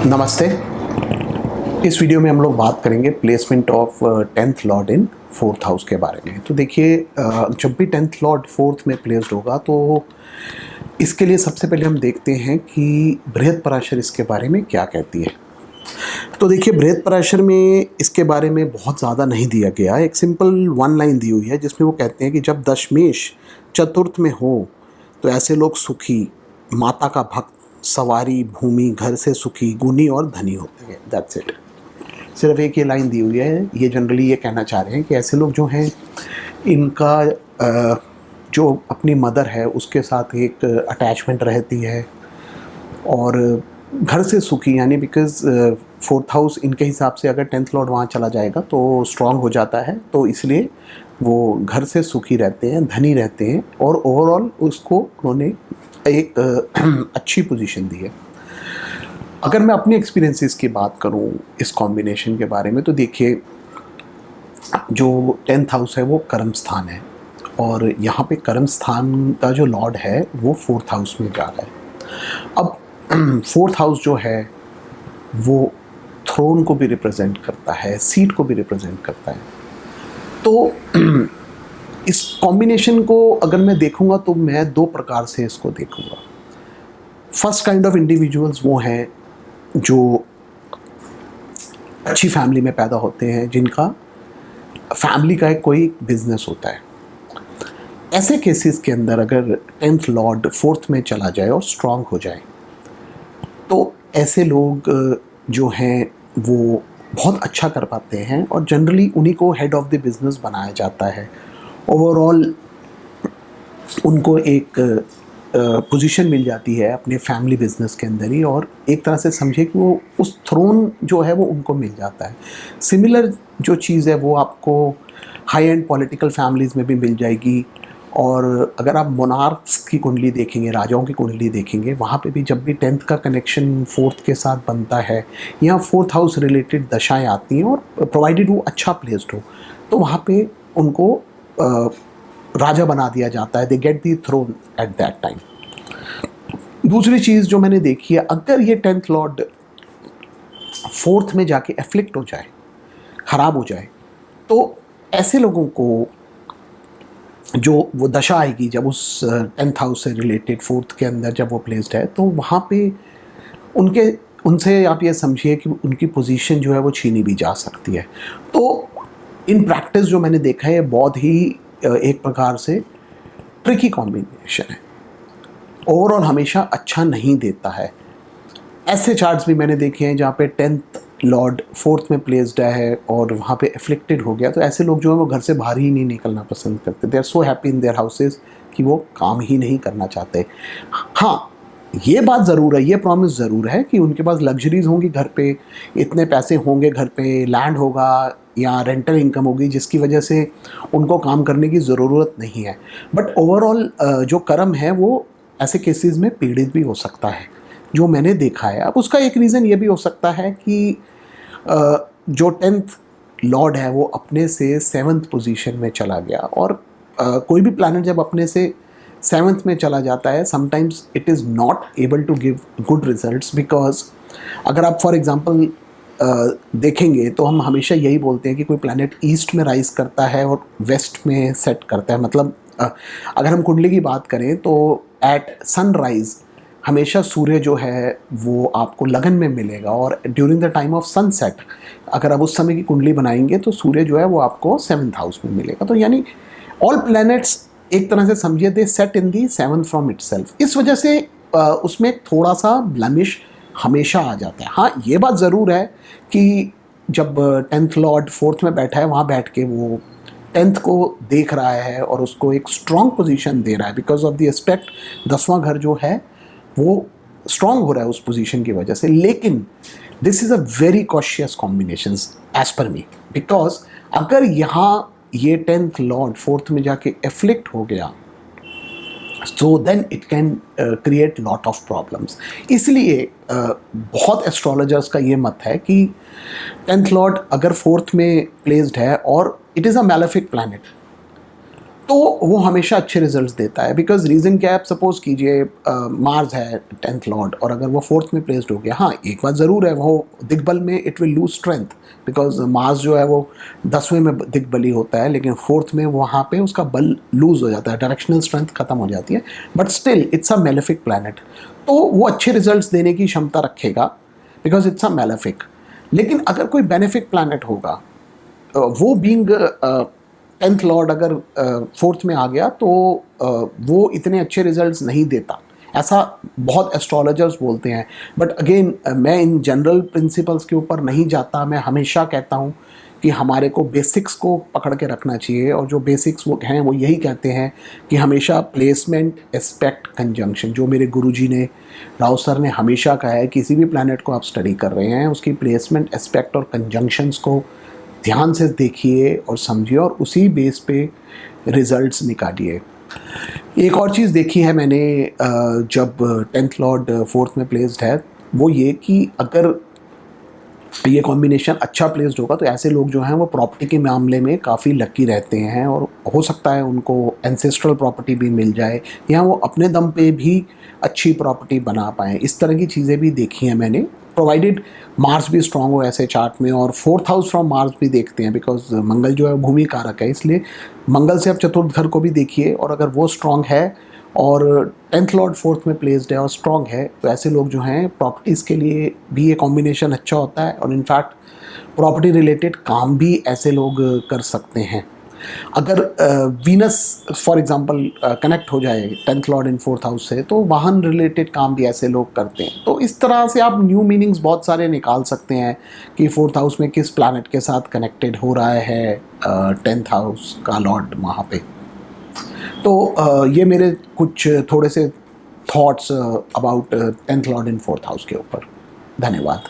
नमस्ते। इस वीडियो में हम लोग बात करेंगे placement of 10th Lord in 4th house के बारे में। तो देखिए, जब भी 10th लॉर्ड 4th में प्लेस्ड होगा तो इसके लिए सबसे पहले हम देखते हैं कि बृहत्पराशर इसके बारे में क्या कहती है। तो देखिए, बृहत्पराशर में इसके बारे में बहुत ज़्यादा नहीं दिया गया। एक सिंपल वन लाइन दी हुई है जिसमें वो कहते हैं कि जब दशमेश चतुर्थ में हो तो ऐसे लोग सुखी, माता का भक्त, सवारी, भूमि, घर से सुखी, गुणी और धनी होते हैं। That's it. सिर्फ एक ये लाइन दी हुई है। ये जनरली ये कहना चाह रहे हैं कि ऐसे लोग जो हैं इनका जो अपनी मदर है उसके साथ एक अटैचमेंट रहती है और घर से सुखी, यानी बिकॉज 4th हाउस इनके हिसाब से अगर 10th लॉर्ड वहाँ चला जाएगा तो स्ट्रांग हो जाता है, तो इसलिए वो घर से सुखी रहते हैं, धनी रहते हैं और ओवरऑल उसको उन्होंने एक अच्छी पोजीशन दी है। अगर मैं अपने एक्सपीरियंसेस की बात करूं इस कॉम्बिनेशन के बारे में, तो देखिए, जो 10th हाउस है वो कर्म स्थान है और यहाँ पे कर्म स्थान का जो लॉर्ड है वो 4th हाउस में जा रहा है। अब 4th हाउस जो है वो थ्रोन को भी रिप्रेजेंट करता है, सीट को भी रिप्रेजेंट करता है। तो इस कॉम्बिनेशन को अगर मैं देखूंगा तो मैं दो प्रकार से इसको देखूंगा। फर्स्ट काइंड ऑफ इंडिविजुअल्स वो हैं जो अच्छी फैमिली में पैदा होते हैं, जिनका फैमिली का एक कोई बिजनेस होता है। ऐसे केसेस के अंदर अगर 10th लॉर्ड 4th में चला जाए और स्ट्रांग हो जाए तो ऐसे लोग जो हैं वो बहुत अच्छा कर पाते हैं और जनरली उन्हीं को हेड ऑफ द बिजनेस बनाया जाता है। ओवरऑल उनको एक पोजीशन मिल जाती है अपने फैमिली बिजनेस के अंदर ही, और एक तरह से समझे कि वो उस थ्रोन जो है वो उनको मिल जाता है। सिमिलर जो चीज़ है वो आपको हाई एंड पॉलिटिकल फैमिलीज़ में भी मिल जाएगी। और अगर आप मोनार्क्स की कुंडली देखेंगे, राजाओं की कुंडली देखेंगे, वहाँ पे भी जब भी 10th का कनेक्शन 4th के साथ बनता है या 4th हाउस रिलेटेड दशाएँ आती हैं और प्रोवाइडेड वो अच्छा प्लेस्ड हो, तो वहाँ पे उनको राजा बना दिया जाता है। They get the throne at that time. दूसरी चीज़ जो मैंने देखी है, अगर ये 10th लॉर्ड 4th में जाके एफ्लिक्ट हो जाए, ख़राब हो जाए, तो ऐसे लोगों को जो वो दशा आएगी जब उस 10th हाउस से रिलेटेड 4th के अंदर जब वो प्लेस्ड है, तो वहाँ पे उनसे आप ये समझिए कि उनकी पोजीशन जो है वो छीनी भी जा सकती है। तो इन प्रैक्टिस जो मैंने देखा है बहुत ही एक प्रकार से ट्रिकी कॉम्बिनेशन है, ओवरऑल हमेशा अच्छा नहीं देता है। ऐसे चार्ट्स भी मैंने देखे हैं जहाँ पे 10th लॉर्ड 4th में प्लेस्ड है और वहाँ पे एफ्लिक्टेड हो गया, तो ऐसे लोग जो है वो घर से बाहर ही नहीं निकलना पसंद करते। They are so happy in their houses कि वो काम ही नहीं करना चाहते। हाँ, ये बात ज़रूर है, ये प्रॉमिस ज़रूर है कि उनके पास लग्जरीज़ होंगी, घर पे इतने पैसे होंगे, घर पे लैंड होगा या रेंटल इनकम होगी, जिसकी वजह से उनको काम करने की ज़रूरत नहीं है। बट ओवरऑल जो कर्म है वो ऐसे केसेस में पीड़ित भी हो सकता है, जो मैंने देखा है। अब उसका एक रीज़न ये भी हो सकता है कि जो 10th लॉर्ड है वो अपने से 7th पोजीशन में चला गया, और कोई भी प्लैनेट जब अपने से 7th में चला जाता है, sometimes it is not able to give good results. Because अगर आप फॉर एग्जांपल देखेंगे तो हम हमेशा यही बोलते हैं कि कोई प्लैनेट ईस्ट में राइज करता है और वेस्ट में सेट करता है। मतलब अगर हम कुंडली की बात करें तो एट सनराइज हमेशा सूर्य जो है वो आपको लगन में मिलेगा, और during the time of sunset अगर आप उस समय की कुंडली बनाएंगे तो सूर्य जो है वो आपको 7th हाउस में मिलेगा। तो यानी ऑल प्लैनेट्स एक तरह से समझिए they set in the 7th from itself. इस वजह से उसमें थोड़ा सा ब्लमिश हमेशा आ जाता है। हाँ, ये बात ज़रूर है कि जब 10th लॉर्ड 4th में बैठा है, वहाँ बैठ के वो 10th को देख रहा है और उसको एक स्ट्रॉन्ग पोजीशन दे रहा है बिकॉज ऑफ द एस्पेक्ट। 10वां घर जो है वो स्ट्रॉन्ग हो रहा है उस पोजीशन की वजह से। लेकिन this is a very cautious combination as per me, because अगर यहाँ ये 10th लॉर्ड 4th में जाके एफ्लिक्ट हो गया, so then it can create lot of problems. इसलिए बहुत एस्ट्रोलॉजर्स का ये मत है कि 10th लॉर्ड अगर 4th में प्लेस्ड है और it is a malefic planet, तो वो हमेशा अच्छे रिजल्ट्स देता है। बिकॉज रीज़न क्या है, आप सपोज कीजिए मार्स है 10th लॉर्ड और अगर वो 4th में प्लेस्ड हो गया, हाँ एक बात ज़रूर है, वो दिग्बल में it will lose strength, because Mars जो है वो 10वें में दिग्बली होता है, लेकिन 4th में वहाँ पे उसका बल लूज हो जाता है, डायरेक्शनल स्ट्रेंथ खत्म हो जाती है, but still it's a malefic planet, तो वो अच्छे रिजल्ट्स देने की क्षमता रखेगा बिकॉज इट्स अ मेलेफिक। लेकिन अगर कोई बेनिफिक प्लैनेट होगा, वो बीइंग 10th लॉर्ड अगर 4th में आ गया तो वो इतने अच्छे रिजल्ट्स नहीं देता, ऐसा बहुत एस्ट्रोलॉजर्स बोलते हैं। बट अगेन मैं इन जनरल प्रिंसिपल्स के ऊपर नहीं जाता, मैं हमेशा कहता हूँ कि हमारे को बेसिक्स को पकड़ के रखना चाहिए, और जो बेसिक्स वो हैं वो यही कहते हैं कि हमेशा प्लेसमेंट एस्पेक्ट कंजंक्शन, जो मेरे गुरुजी ने, राव सर ने हमेशा कहा है, किसी भी प्लैनेट को आप स्टडी कर रहे हैं उसकी प्लेसमेंट एस्पेक्ट और कंजंक्शंस को ध्यान से देखिए और समझिए और उसी बेस पे रिजल्ट्स निकालिए। एक और चीज़ देखी है मैंने जब 10th लॉर्ड 4th में प्लेस्ड है, वो ये कि अगर ये कॉम्बिनेशन अच्छा प्लेस्ड होगा तो ऐसे लोग जो हैं वो प्रॉपर्टी के मामले में काफ़ी लकी रहते हैं, और हो सकता है उनको एंसेस्ट्रल प्रॉपर्टी भी मिल जाए या वो अपने दम पे भी अच्छी प्रॉपर्टी बना पाएँ। इस तरह की चीज़ें भी देखी हैं मैंने, प्रोवाइडेड मार्स भी स्ट्रांग हो ऐसे चार्ट में, और 4th हाउस फ्रॉम मार्स भी देखते हैं, बिकॉज मंगल जो है भूमि कारक है, इसलिए मंगल से आप चतुर्थ घर को भी देखिए, और अगर वो स्ट्रांग है और 10th लॉर्ड 4th में प्लेस्ड है और स्ट्रांग है, तो ऐसे लोग जो हैं प्रॉपर्टीज़ के लिए भी ये कॉम्बिनेशन अच्छा होता है, और इनफैक्ट प्रॉपर्टी रिलेटेड काम भी ऐसे लोग कर सकते हैं। अगर वीनस फॉर एग्जांपल कनेक्ट हो जाए 10th लॉर्ड इन 4th हाउस से, तो वाहन रिलेटेड काम भी ऐसे लोग करते हैं। तो इस तरह से आप न्यू मीनिंग्स बहुत सारे निकाल सकते हैं कि 4th हाउस में किस प्लैनेट के साथ कनेक्टेड हो रहा है 10th हाउस का लॉर्ड वहाँ पे। तो ये मेरे कुछ थोड़े से thoughts about 10th Lord in 4th house के ऊपर। धन्यवाद।